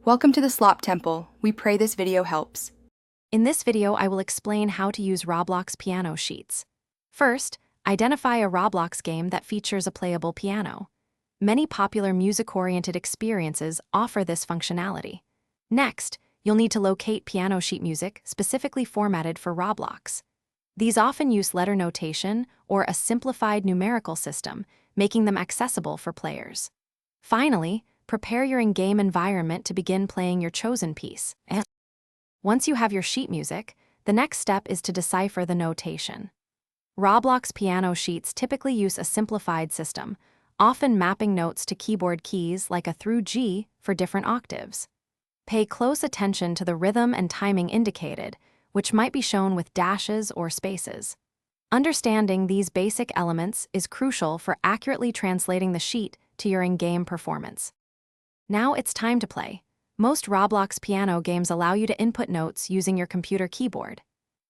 Welcome to the Slop Temple. We pray this video helps. In this video, I will explain how to use Roblox piano sheets. First, identify a Roblox game that features a playable piano. Many popular music-oriented experiences offer this functionality. Next, you'll need to locate piano sheet music specifically formatted for Roblox. These often use letter notation or a simplified numerical system, making them accessible for players. Finally, prepare your in-game environment to begin playing your chosen piece. Once you have your sheet music, the next step is to decipher the notation. Roblox piano sheets typically use a simplified system, often mapping notes to keyboard keys like a through G for different octaves. Pay close attention to the rhythm and timing indicated, which might be shown with dashes or spaces. Understanding these basic elements is crucial for accurately translating the sheet to your in-game performance. Now it's time to play. Most Roblox piano games allow you to input notes using your computer keyboard.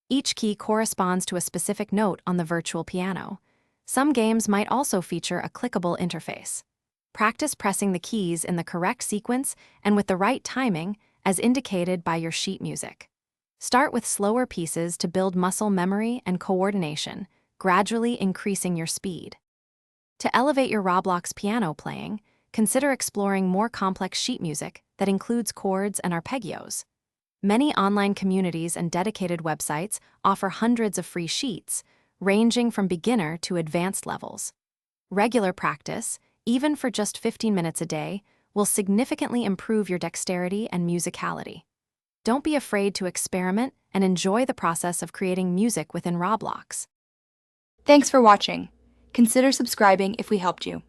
Each key corresponds to a specific note on the virtual piano. Some games might also feature a clickable interface. Practice pressing the keys in the correct sequence and with the right timing, as indicated by your sheet music. Start with slower pieces to build muscle memory and coordination, gradually increasing your speed. To elevate your Roblox piano playing, consider exploring more complex sheet music that includes chords and arpeggios. Many online communities and dedicated websites offer hundreds of free sheets, ranging from beginner to advanced levels. Regular practice, even for just 15 minutes a day, will significantly improve your dexterity and musicality. Don't be afraid to experiment and enjoy the process of creating music within Roblox. Thanks for watching. Consider subscribing if we helped you.